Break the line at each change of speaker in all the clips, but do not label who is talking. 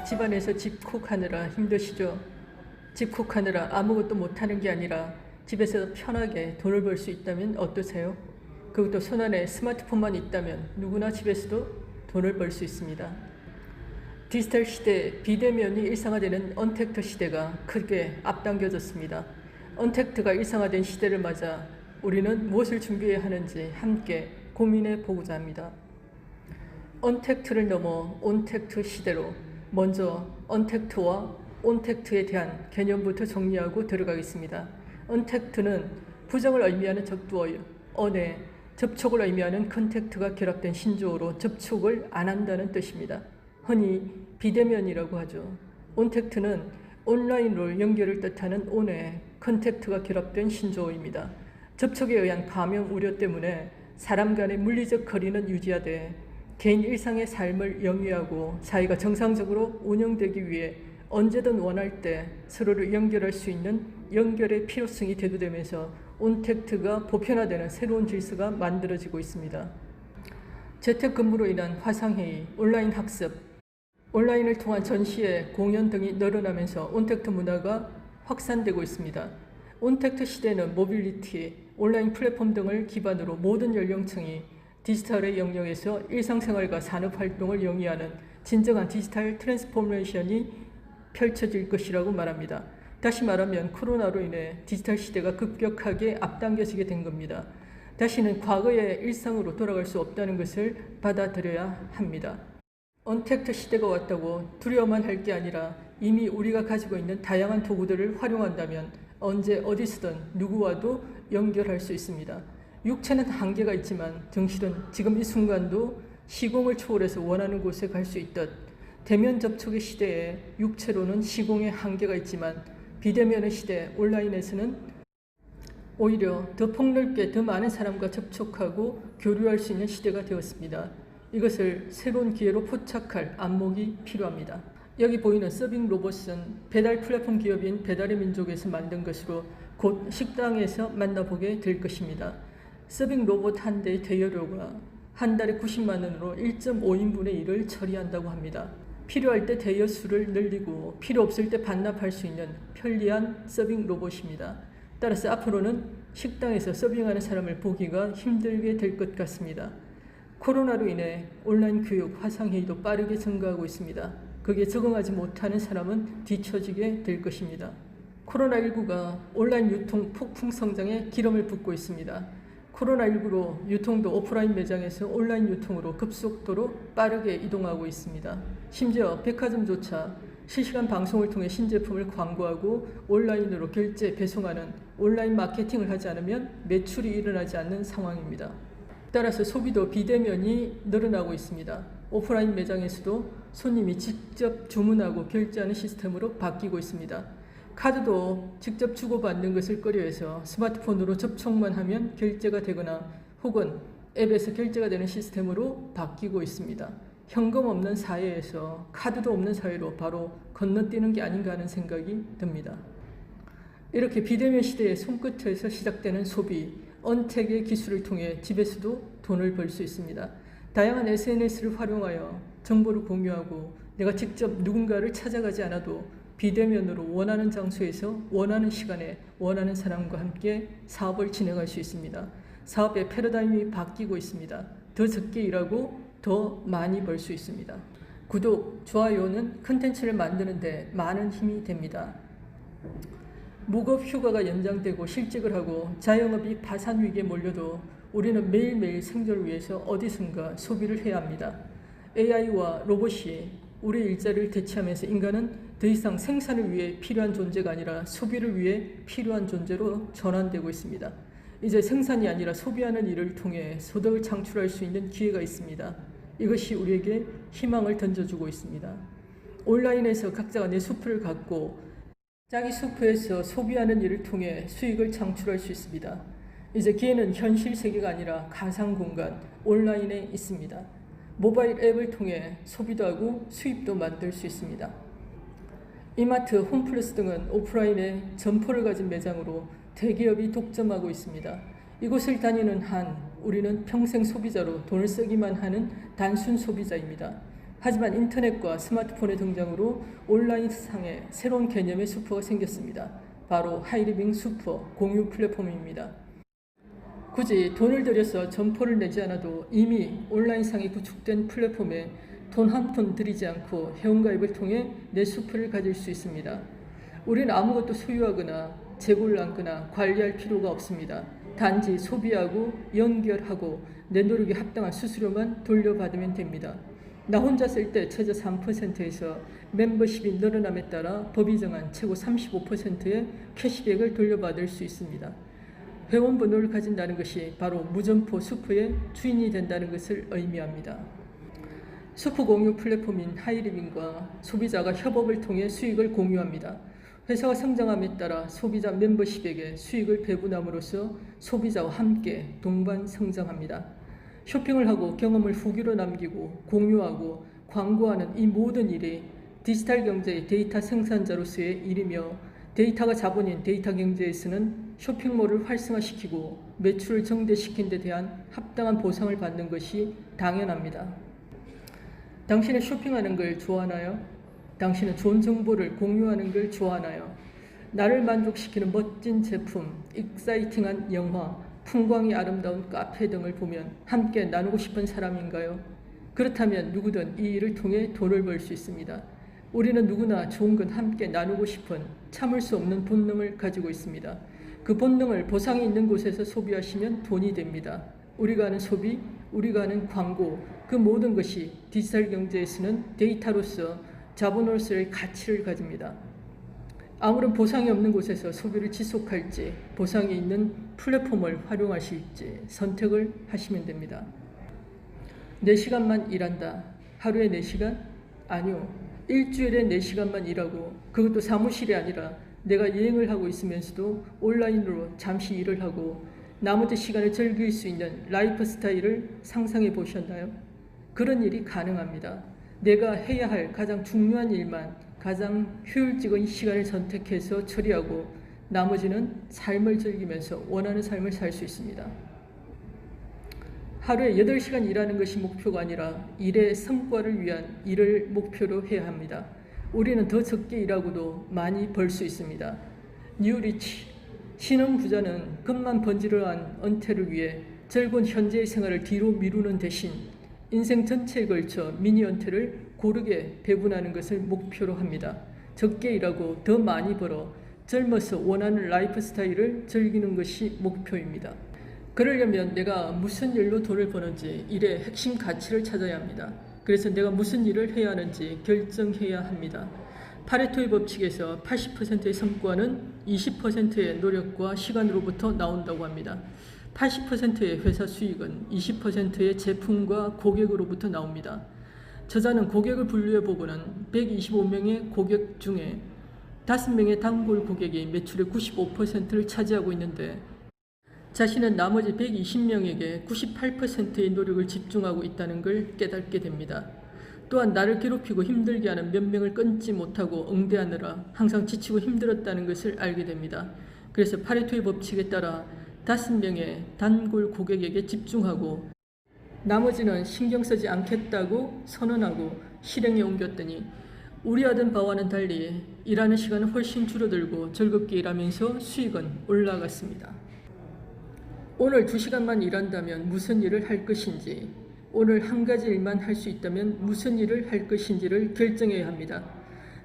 집안에서 집콕하느라 힘드시죠? 집콕하느라 아무것도 못하는 게 아니라 집에서 편하게 돈을 벌 수 있다면 어떠세요? 그것도 손안에 스마트폰만 있다면 누구나 집에서도 돈을 벌 수 있습니다. 디지털 시대, 비대면이 일상화되는 언택트 시대가 크게 앞당겨졌습니다. 언택트가 일상화된 시대를 맞아 우리는 무엇을 준비해야 하는지 함께 고민해 보고자 합니다. 언택트를 넘어 온택트 시대로 먼저 언택트와 온택트에 대한 개념부터 정리하고 들어가겠습니다. 언택트는 부정을 의미하는 적두어 언에 접촉을 의미하는 컨택트가 결합된 신조어로 접촉을 안 한다는 뜻입니다. 흔히 비대면이라고 하죠. 온택트는 온라인으로 연결을 뜻하는 온에 컨택트가 결합된 신조어입니다. 접촉에 의한 감염 우려 때문에 사람 간의 물리적 거리는 유지하되 개인 일상의 삶을 영위하고 사회가 정상적으로 운영되기 위해 언제든 원할 때 서로를 연결할 수 있는 연결의 필요성이 대두되면서 온택트가 보편화되는 새로운 질서가 만들어지고 있습니다. 재택근무로 인한 화상회의, 온라인 학습, 온라인을 통한 전시회, 공연 등이 늘어나면서 온택트 문화가 확산되고 있습니다. 온택트 시대는 모빌리티, 온라인 플랫폼 등을 기반으로 모든 연령층이 디지털의 영역에서 일상생활과 산업활동을 영위하는 진정한 디지털 트랜스포메이션이 펼쳐질 것이라고 말합니다. 다시 말하면 코로나로 인해 디지털 시대가 급격하게 앞당겨지게 된 겁니다. 다시는 과거의 일상으로 돌아갈 수 없다는 것을 받아들여야 합니다. 언택트 시대가 왔다고 두려워만 할 게 아니라 이미 우리가 가지고 있는 다양한 도구들을 활용한다면 언제 어디서든 누구와도 연결할 수 있습니다. 육체는 한계가 있지만 정신은 지금 이 순간도 시공을 초월해서 원하는 곳에 갈 수 있듯 대면 접촉의 시대에 육체로는 시공의 한계가 있지만 비대면의 시대 온라인에서는 오히려 더 폭넓게 더 많은 사람과 접촉하고 교류할 수 있는 시대가 되었습니다. 이것을 새로운 기회로 포착할 안목이 필요합니다. 여기 보이는 서빙 로봇은 배달 플랫폼 기업인 배달의 민족에서 만든 것으로 곧 식당에서 만나보게 될 것입니다. 서빙 로봇 한 대의 대여료가 한 달에 90만 원으로 1.5인분의 일을 처리한다고 합니다. 필요할 때 대여 수를 늘리고 필요 없을 때 반납할 수 있는 편리한 서빙 로봇입니다. 따라서 앞으로는 식당에서 서빙하는 사람을 보기가 힘들게 될 것 같습니다. 코로나로 인해 온라인 교육, 화상회의도 빠르게 증가하고 있습니다. 거기에 적응하지 못하는 사람은 뒤처지게 될 것입니다. 코로나19가 온라인 유통 폭풍 성장에 기름을 붓고 있습니다. 코로나19로 유통도 오프라인 매장에서 온라인 유통으로 급속도로 빠르게 이동하고 있습니다. 심지어 백화점조차 실시간 방송을 통해 신제품을 광고하고 온라인으로 결제, 배송하는 온라인 마케팅을 하지 않으면 매출이 일어나지 않는 상황입니다. 따라서 소비도 비대면이 늘어나고 있습니다. 오프라인 매장에서도 손님이 직접 주문하고 결제하는 시스템으로 바뀌고 있습니다. 카드도 직접 주고받는 것을 꺼려해서 스마트폰으로 접촉만 하면 결제가 되거나 혹은 앱에서 결제가 되는 시스템으로 바뀌고 있습니다. 현금 없는 사회에서 카드도 없는 사회로 바로 건너뛰는 게 아닌가 하는 생각이 듭니다. 이렇게 비대면 시대의 손끝에서 시작되는 소비, 언택의 기술을 통해 집에서도 돈을 벌 수 있습니다. 다양한 SNS를 활용하여 정보를 공유하고 내가 직접 누군가를 찾아가지 않아도 비대면으로 원하는 장소에서 원하는 시간에 원하는 사람과 함께 사업을 진행할 수 있습니다. 사업의 패러다임이 바뀌고 있습니다. 더 적게 일하고 더 많이 벌 수 있습니다. 구독, 좋아요는 컨텐츠를 만드는 데 많은 힘이 됩니다. 무급 휴가가 연장되고 실직을 하고 자영업이 파산 위기에 몰려도 우리는 매일매일 생존을 위해서 어디선가 소비를 해야 합니다. AI와 로봇이 우리 일자리를 대체하면서 인간은 더 이상 생산을 위해 필요한 존재가 아니라 소비를 위해 필요한 존재로 전환되고 있습니다. 이제 생산이 아니라 소비하는 일을 통해 소득을 창출할 수 있는 기회가 있습니다. 이것이 우리에게 희망을 던져주고 있습니다. 온라인에서 각자가 내 수프를 갖고 자기 수프에서 소비하는 일을 통해 수익을 창출할 수 있습니다. 이제 기회는 현실 세계가 아니라 가상 공간, 온라인에 있습니다. 모바일 앱을 통해 소비도 하고 수입도 만들 수 있습니다. 이마트, 홈플러스 등은 오프라인에 점포를 가진 매장으로 대기업이 독점하고 있습니다. 이곳을 다니는 한 우리는 평생 소비자로 돈을 쓰기만 하는 단순 소비자입니다. 하지만 인터넷과 스마트폰의 등장으로 온라인상에 새로운 개념의 슈퍼가 생겼습니다. 바로 하이리빙 슈퍼 공유 플랫폼입니다. 굳이 돈을 들여서 점포를 내지 않아도 이미 온라인상에 구축된 플랫폼에 돈 한 푼 들이지 않고 회원가입을 통해 내 슈퍼를 가질 수 있습니다. 우리는 아무것도 소유하거나 재고를 남거나 관리할 필요가 없습니다. 단지 소비하고 연결하고 내 노력에 합당한 수수료만 돌려받으면 됩니다. 나 혼자 쓸 때 최저 3%에서 멤버십이 늘어남에 따라 법이 정한 최고 35%의 캐시백을 돌려받을 수 있습니다. 회원 번호를 가진다는 것이 바로 무점포 슈퍼의 주인이 된다는 것을 의미합니다. 슈퍼 공유 플랫폼인 하이리빙과 소비자가 협업을 통해 수익을 공유합니다. 회사가 성장함에 따라 소비자 멤버십에게 수익을 배분함으로써 소비자와 함께 동반 성장합니다. 쇼핑을 하고 경험을 후기로 남기고 공유하고 광고하는 이 모든 일이 디지털 경제의 데이터 생산자로서의 일이며 데이터가 자본인 데이터 경제에서는 쇼핑몰을 활성화시키고 매출을 증대시킨 데 대한 합당한 보상을 받는 것이 당연합니다. 당신은 쇼핑하는 걸 좋아하나요? 당신은 좋은 정보를 공유하는 걸 좋아하나요? 나를 만족시키는 멋진 제품, 익사이팅한 영화, 풍광이 아름다운 카페 등을 보면 함께 나누고 싶은 사람인가요? 그렇다면 누구든 이 일을 통해 돈을 벌 수 있습니다. 우리는 누구나 좋은 건 함께 나누고 싶은 참을 수 없는 본능을 가지고 있습니다. 그 본능을 보상이 있는 곳에서 소비하시면 돈이 됩니다. 우리가 하는 소비, 우리가 하는 광고, 그 모든 것이 디지털 경제에서는 데이터로서 자본으로서의 가치를 가집니다. 아무런 보상이 없는 곳에서 소비를 지속할지 보상이 있는 플랫폼을 활용하실지 선택을 하시면 됩니다. 4시간만 일한다. 하루에 4시간? 아니요. 일주일에 4시간만 일하고 그것도 사무실이 아니라 내가 여행을 하고 있으면서도 온라인으로 잠시 일을 하고 나머지 시간을 즐길 수 있는 라이프 스타일을 상상해 보셨나요? 그런 일이 가능합니다. 내가 해야 할 가장 중요한 일만 가장 효율적인 시간을 선택해서 처리하고 나머지는 삶을 즐기면서 원하는 삶을 살 수 있습니다. 하루에 8시간 일하는 것이 목표가 아니라 일의 성과를 위한 일을 목표로 해야 합니다. 우리는 더 적게 일하고도 많이 벌 수 있습니다. 뉴리치, 신흥 부자는 금만 번지르르한 은퇴를 위해 즐거운 현재의 생활을 뒤로 미루는 대신 인생 전체에 걸쳐 미니 은퇴를 고르게 배분하는 것을 목표로 합니다. 적게 일하고 더 많이 벌어 젊어서 원하는 라이프 스타일을 즐기는 것이 목표입니다. 그러려면 내가 무슨 일로 돈을 버는지 일의 핵심 가치를 찾아야 합니다. 그래서 내가 무슨 일을 해야 하는지 결정해야 합니다. 파레토의 법칙에서 80%의 성과는 20%의 노력과 시간으로부터 나온다고 합니다. 80%의 회사 수익은 20%의 제품과 고객으로부터 나옵니다. 저자는 고객을 분류해보고는 125명의 고객 중에 5명의 단골 고객이 매출의 95%를 차지하고 있는데 자신은 나머지 120명에게 98%의 노력을 집중하고 있다는 걸 깨닫게 됩니다. 또한 나를 괴롭히고 힘들게 하는 몇 명을 끊지 못하고 응대하느라 항상 지치고 힘들었다는 것을 알게 됩니다. 그래서 파레토의 법칙에 따라 5명의 단골 고객에게 집중하고 나머지는 신경 쓰지 않겠다고 선언하고 실행에 옮겼더니 우려하던 바와는 달리 일하는 시간은 훨씬 줄어들고 즐겁게 일하면서 수익은 올라갔습니다. 오늘 2시간만 일한다면 무슨 일을 할 것인지, 오늘 한 가지 일만 할 수 있다면 무슨 일을 할 것인지를 결정해야 합니다.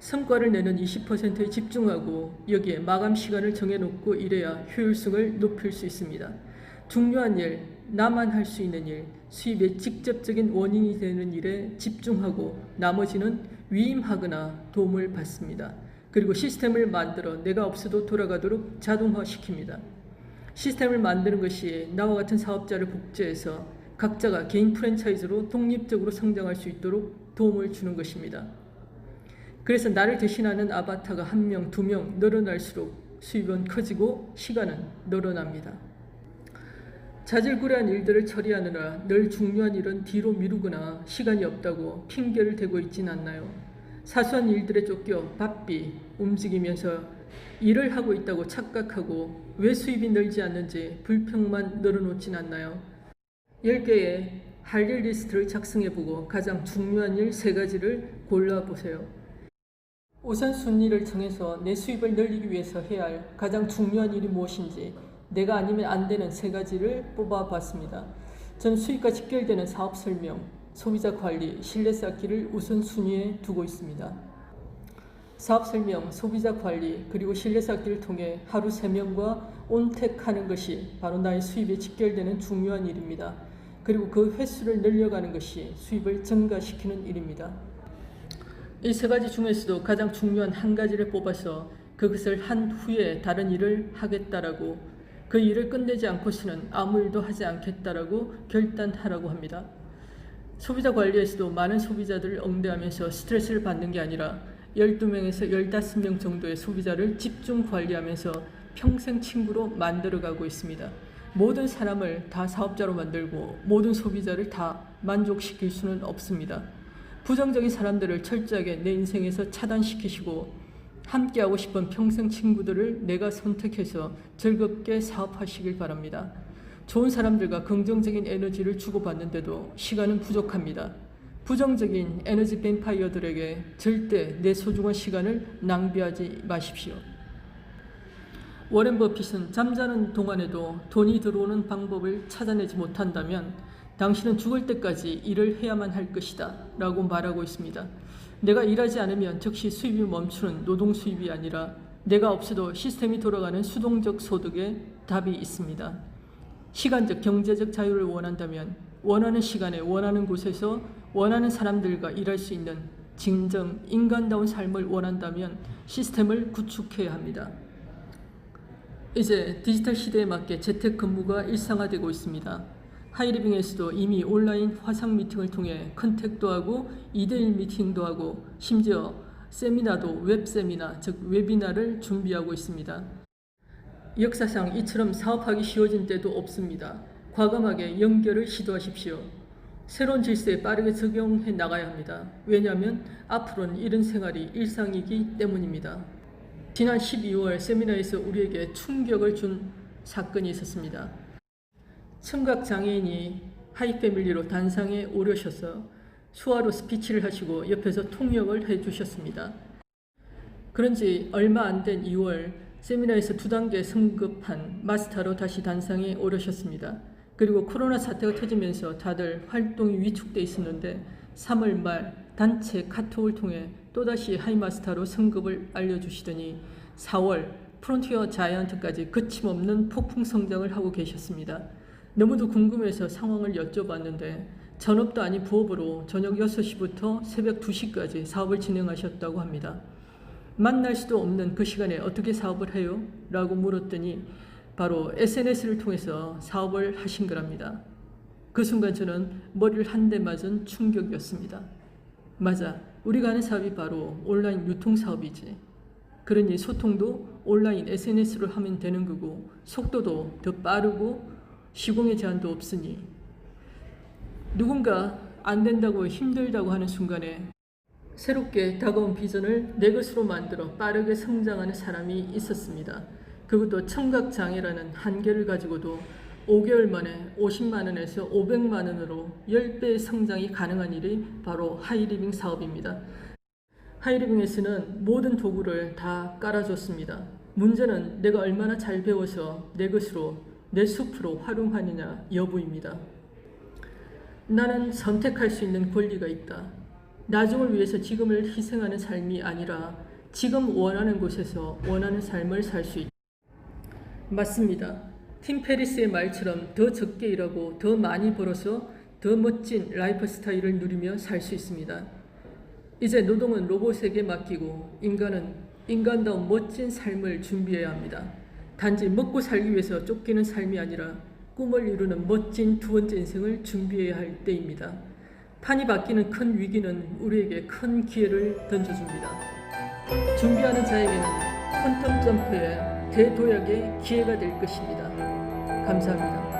성과를 내는 20%에 집중하고 여기에 마감 시간을 정해놓고 일해야 효율성을 높일 수 있습니다. 중요한 일, 나만 할 수 있는 일, 수입의 직접적인 원인이 되는 일에 집중하고 나머지는 위임하거나 도움을 받습니다. 그리고 시스템을 만들어 내가 없어도 돌아가도록 자동화시킵니다. 시스템을 만드는 것이 나와 같은 사업자를 복제해서 각자가 개인 프랜차이즈로 독립적으로 성장할 수 있도록 도움을 주는 것입니다. 그래서 나를 대신하는 아바타가 1명, 2명 늘어날수록 수입은 커지고 시간은 늘어납니다. 자질구레한 일들을 처리하느라 늘 중요한 일은 뒤로 미루거나 시간이 없다고 핑계를 대고 있진 않나요? 사소한 일들에 쫓겨 바삐 움직이면서 일을 하고 있다고 착각하고 왜 수입이 늘지 않는지 불평만 늘어놓진 않나요? 10개의 할 일 리스트를 작성해보고 가장 중요한 일 3가지를 골라보세요. 우선순위를 정해서 내 수입을 늘리기 위해서 해야 할 가장 중요한 일이 무엇인지 내가 아니면 안 되는 3가지를 뽑아봤습니다. 전 수입과 직결되는 사업 설명, 소비자 관리, 신뢰 쌓기를 우선순위에 두고 있습니다. 사업 설명, 소비자 관리, 그리고 신뢰 쌓기를 통해 하루 3명과 온택하는 것이 바로 나의 수입에 직결되는 중요한 일입니다. 그리고 그 횟수를 늘려가는 것이 수입을 증가시키는 일입니다. 이 3가지 중에서도 가장 중요한 1가지를 뽑아서 그것을 한 후에 다른 일을 하겠다라고, 그 일을 끝내지 않고서는 아무 일도 하지 않겠다라고 결단하라고 합니다. 소비자 관리에서도 많은 소비자들을 응대하면서 스트레스를 받는 게 아니라 12명에서 15명 정도의 소비자를 집중 관리하면서 평생 친구로 만들어가고 있습니다. 모든 사람을 다 사업자로 만들고 모든 소비자를 다 만족시킬 수는 없습니다. 부정적인 사람들을 철저하게 내 인생에서 차단시키시고 함께하고 싶은 평생 친구들을 내가 선택해서 즐겁게 사업하시길 바랍니다. 좋은 사람들과 긍정적인 에너지를 주고받는데도 시간은 부족합니다. 부정적인 에너지 뱀파이어들에게 절대 내 소중한 시간을 낭비하지 마십시오. 워렌 버핏은 잠자는 동안에도 돈이 들어오는 방법을 찾아내지 못한다면 당신은 죽을 때까지 일을 해야만 할 것이다 라고 말하고 있습니다. 내가 일하지 않으면 즉시 수입이 멈추는 노동 수입이 아니라 내가 없어도 시스템이 돌아가는 수동적 소득의 답이 있습니다. 시간적 경제적 자유를 원한다면 원하는 시간에 원하는 곳에서 원하는 사람들과 일할 수 있는 진정 인간다운 삶을 원한다면 시스템을 구축해야 합니다. 이제 디지털 시대에 맞게 재택근무가 일상화되고 있습니다. 하이리빙에서도 이미 온라인 화상 미팅을 통해 컨택도 하고 2대1 미팅도 하고 심지어 세미나도 웹세미나, 즉 웨비나를 준비하고 있습니다. 역사상 이처럼 사업하기 쉬워진 때도 없습니다. 과감하게 연결을 시도하십시오. 새로운 질서에 빠르게 적용해 나가야 합니다. 왜냐하면 앞으로는 이런 생활이 일상이기 때문입니다. 지난 12월 세미나에서 우리에게 충격을 준 사건이 있었습니다. 청각장애인이 하이패밀리로 단상에 오르셔서 수화로 스피치를 하시고 옆에서 통역을 해주셨습니다. 그런지 얼마 안 된 2월 세미나에서 2단계 승급한 마스터로 다시 단상에 오르셨습니다. 그리고 코로나 사태가 터지면서 다들 활동이 위축돼 있었는데 3월 말 단체 카톡을 통해 또다시 하이마스터로 승급을 알려주시더니 4월 프론티어 자이언트까지 거침없는 폭풍 성장을 하고 계셨습니다. 너무도 궁금해서 상황을 여쭤봤는데 전업도 아닌 부업으로 저녁 6시부터 새벽 2시까지 사업을 진행하셨다고 합니다. 만날 수도 없는 그 시간에 어떻게 사업을 해요? 라고 물었더니 바로 SNS를 통해서 사업을 하신 거랍니다. 그 순간 저는 머리를 한 대 맞은 충격이었습니다. 맞아, 우리가 하는 사업이 바로 온라인 유통사업이지. 그러니 소통도 온라인 SNS로 하면 되는 거고 속도도 더 빠르고 시공의 제한도 없으니 누군가 안 된다고 힘들다고 하는 순간에 새롭게 다가온 비전을 내 것으로 만들어 빠르게 성장하는 사람이 있었습니다. 그것도 청각장애라는 한계를 가지고도 5개월 만에 50만 원에서 500만 원으로 10배의 성장이 가능한 일이 바로 하이리빙 사업입니다. 하이리빙에서는 모든 도구를 다 깔아줬습니다. 문제는 내가 얼마나 잘 배워서 내 것으로, 내 숲으로 활용하느냐 여부입니다. 나는 선택할 수 있는 권리가 있다. 나중을 위해서 지금을 희생하는 삶이 아니라 지금 원하는 곳에서 원하는 삶을 살 수 있다. 맞습니다. 팀 페리스의 말처럼 더 적게 일하고 더 많이 벌어서 더 멋진 라이프 스타일을 누리며 살 수 있습니다. 이제 노동은 로봇에게 맡기고 인간은 인간다운 멋진 삶을 준비해야 합니다. 단지 먹고 살기 위해서 쫓기는 삶이 아니라 꿈을 이루는 멋진 두 번째 인생을 준비해야 할 때입니다. 판이 바뀌는 큰 위기는 우리에게 큰 기회를 던져줍니다. 준비하는 자에게는 퀀텀 점프의 대도약의 기회가 될 것입니다. 감사합니다.